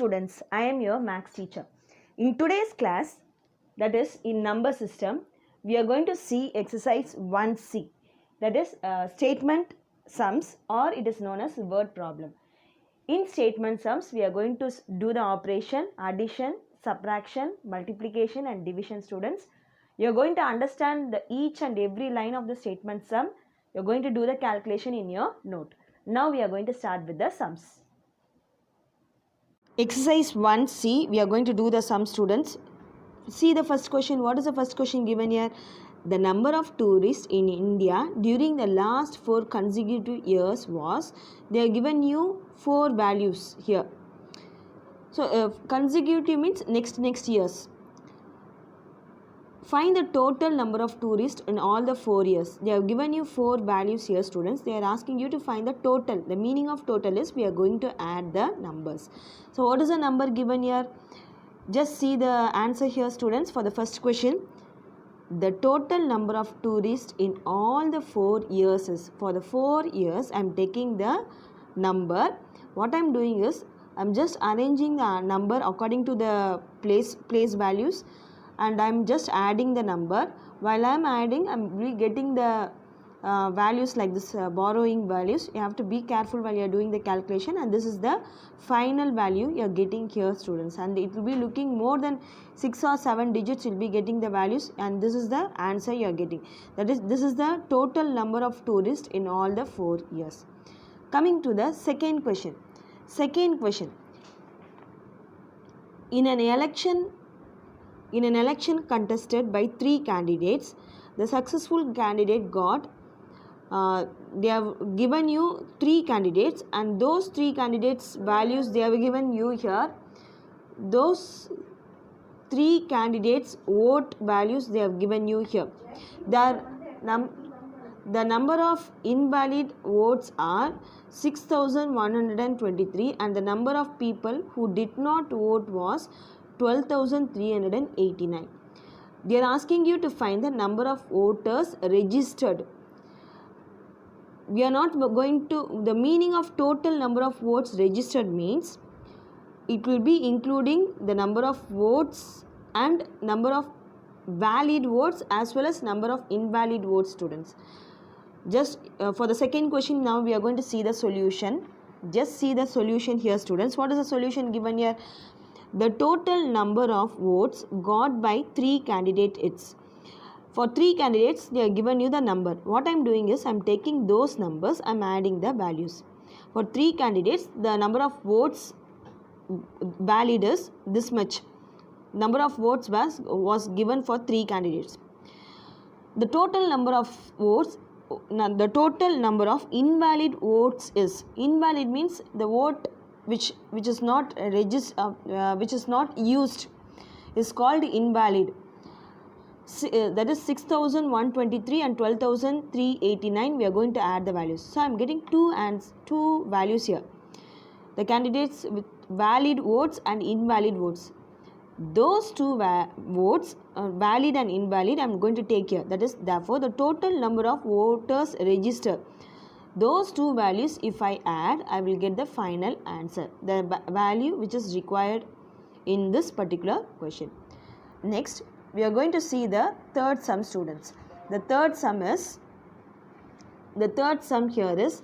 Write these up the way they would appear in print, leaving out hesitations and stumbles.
students, I am your maths teacher. In today's class, that is in number system, we are going to see exercise 1C, that is statement sums, or it is known as word problem. In statement sums, we are going to do the operation addition, subtraction, multiplication and division. Students, you are going to understand each and every line of the statement sum. You are going to do the calculation in your note. Now we are going to start with the sums. Exercise 1C, we are going to do the sum, students. See the first question. What is the first question given here? The number of tourists in India during the last 4 consecutive years was, they are given you 4 values here. So consecutive means next years. Find the total number of tourists in all the 4 years. They have given you 4 values here, students. They are asking you to find the total. The meaning of total is we are going to add the numbers. So what is the number given here? Just see the answer here, students, for the first question. The total number of tourists in all the 4 years is, for the 4 years, I am taking the number. What I am doing is, I am just arranging the number according to the place values, and I am just adding the number. While I am adding, I am getting the values like this, borrowing values. You have to be careful while you are doing the calculation, and this is the final value you are getting here, students, and it will be looking more than 6 or 7 digits. You will be getting the values, and this is the answer you are getting. That is, this is the total number of tourists in all the 4 years. Coming to the second question. In an election contested by 3 candidates, the successful candidate got, they have given you 3 candidates, and those 3 candidates values they have given you here. Those 3 candidates vote values they have given you here. The number of invalid votes are 6,123, and the number of people who did not vote was 12,389. They are asking you to find the number of voters registered. We are not going to, the meaning of total number of votes registered means it will be including the number of votes and number of valid votes as well as number of invalid votes, students. Just for the second question, now we are going to see the solution. Just see the solution here, students. What is the solution given here? The total number of votes got by 3 candidates is, for 3 candidates they are given you the number. What I am doing is I am taking those numbers, I am adding the values. For 3 candidates, the number of votes valid is this much. Number of votes was given for 3 candidates. The total number of votes, the total number of invalid votes is, invalid means the vote which is not which is not used is called invalid. That is 6,123 and 12,389. We are going to add the values. So I am getting two values here. The candidates with valid votes and invalid votes. Those 2 votes, valid and invalid, I am going to take here. That is, therefore, the total number of voters registered. Those 2 values, if I add, I will get the final answer, the value which is required in this particular question. Next, we are going to see the third sum, students. The third sum here is,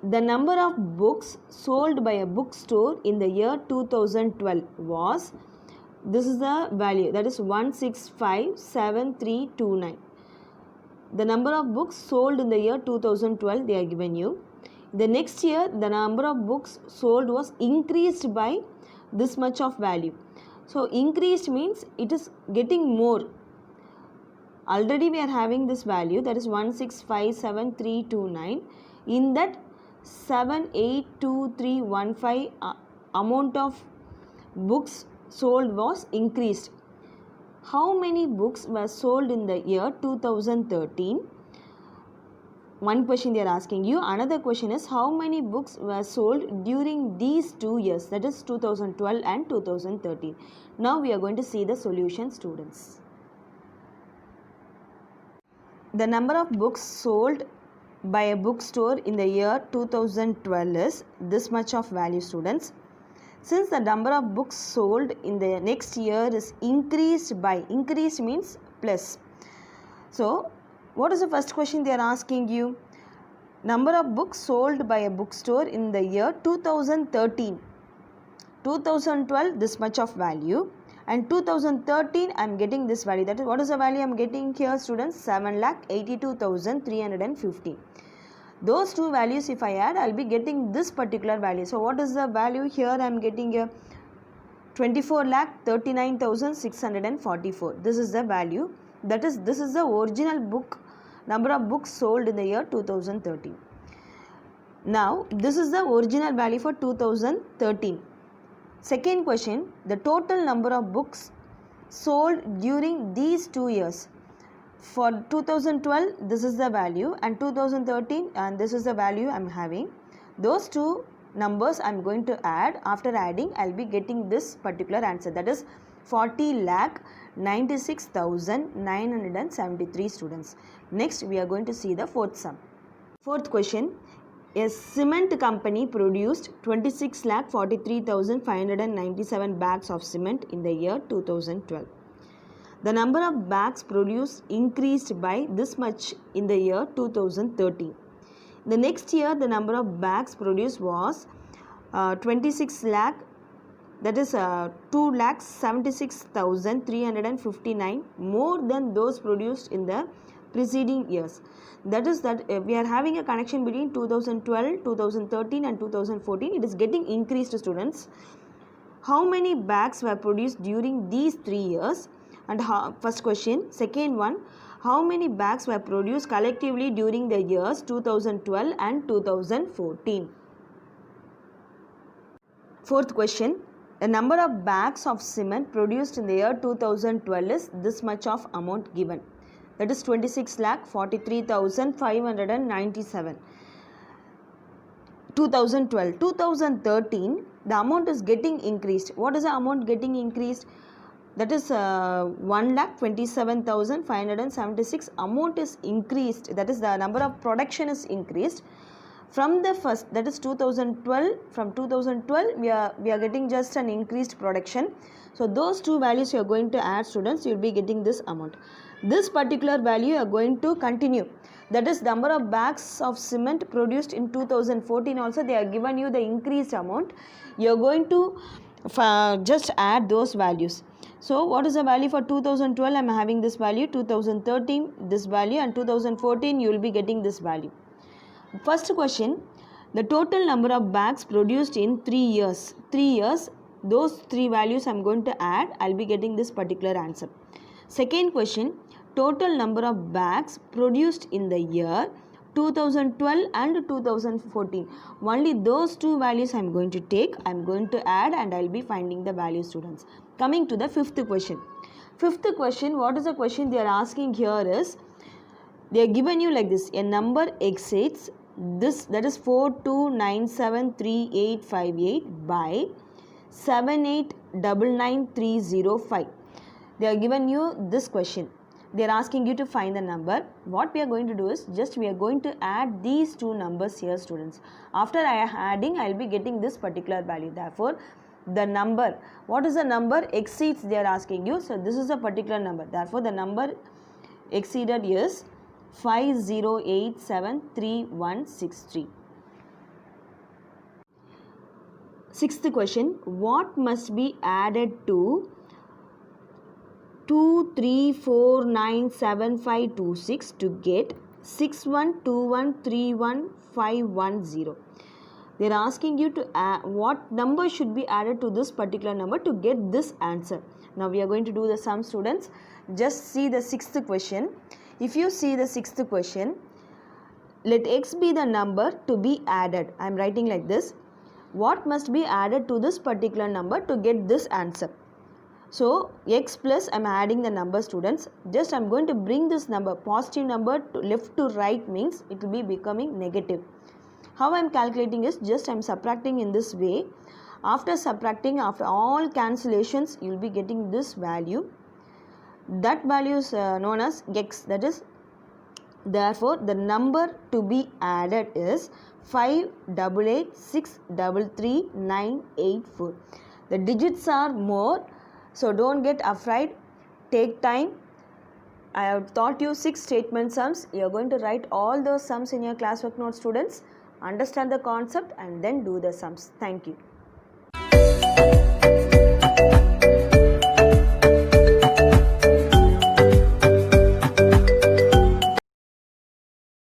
the number of books sold by a bookstore in the year 2012 was, this is the value, that is 1657329. The number of books sold in the year 2012 they are given you. The next year the number of books sold was increased by this much of value. So increased means it is getting more. Already we are having this value, that is 1657329. In that 782315 amount of books sold was increased. How many books were sold in the year 2013? One question they are asking you. Another question is, how many books were sold during these 2 years, that is 2012 and 2013. Now we are going to see the solution, students. The number of books sold by a bookstore in the year 2012 is this much of value, students. Since the number of books sold in the next year is increased means plus. So what is the first question they are asking you? Number of books sold by a bookstore in the year 2013. 2012 this much of value, and 2013 I am getting this value. That is, what is the value I am getting here, students? 7,82,350. Those two values if I add, I will be getting this particular value. So what is the value here? I am getting here 24,39,644. This is the value. That is, this is the original book number of books sold in the year 2013. Now this is the original value for 2013. Second question, the total number of books sold during these 2 years. For 2012 this is the value, and 2013 and this is the value I am having. Those two numbers I am going to add. After adding I will be getting this particular answer, that is 40,96,973, students. Next we are going to see the fourth sum. Fourth question, a cement company produced 26,43,597 bags of cement in the year 2012. The number of bags produced increased by this much in the year 2013. The next year the number of bags produced was 26 lakh, that is 2,76,359 more than those produced in the preceding years. That is that we are having a connection between 2012, 2013 and 2014. It is getting increased, students. How many bags were produced during these 3 years? And first question. Second one, how many bags were produced collectively during the years 2012 and 2014? Fourth question, the number of bags of cement produced in the year 2012 is this much of amount given, that is 26,43,597. 2012. 2013 the amount is getting increased. What is the amount getting increased? That is 1,27,576 amount is increased. That is, the number of production is increased from the first, that is 2012. From 2012 we are getting just an increased production. So those two values you are going to add, students. You will be getting this amount. This particular value you are going to continue. That is, number of bags of cement produced in 2014 also they are given you the increased amount. You are going to just add those values. So what is the value for 2012? I am having this value. 2013 this value, and 2014 you will be getting this value. First question, the total number of bags produced in 3 years. 3 years, those 3 values I am going to add. I will be getting this particular answer. Second question, total number of bags produced in the year 2012 and 2014. Only those two values I am going to take. I am going to add and I will be finding the value, students. Coming to the fifth question. Fifth question, what is the question they are asking here is, they are given you like this: a number exceeds this, that is 42973858 by 7899305. They are given you this question. They are asking you to find the number. What we are going to do is, just we are going to add these two numbers here, students. After I am adding, I will be getting this particular value. Therefore, the number, what is the number exceeds they are asking you. So this is a particular number. Therefore, the number exceeded is 50873163. Sixth question, what must be added to 2349756 to get 612131,510? They are asking you to what number should be added to this particular number to get this answer. Now we are going to do the sum, students. Just see the sixth question. If you see the sixth question, let x be the number to be added. I am writing like this. What must be added to this particular number to get this answer? So x plus, I am adding the number, students. Just I am going to bring this number, positive number, to left to right, means it will be becoming negative. How I am calculating is, just I am subtracting in this way. After subtracting, after all cancellations, you will be getting this value. That value is known as x, that is Therefore, the number to be added is 588633984. The digits are more, so don't get afraid. Take time. I have taught you 6 statement sums. You are going to write all those sums in your classwork notes, students. Understand the concept and then do the sums. Thank you.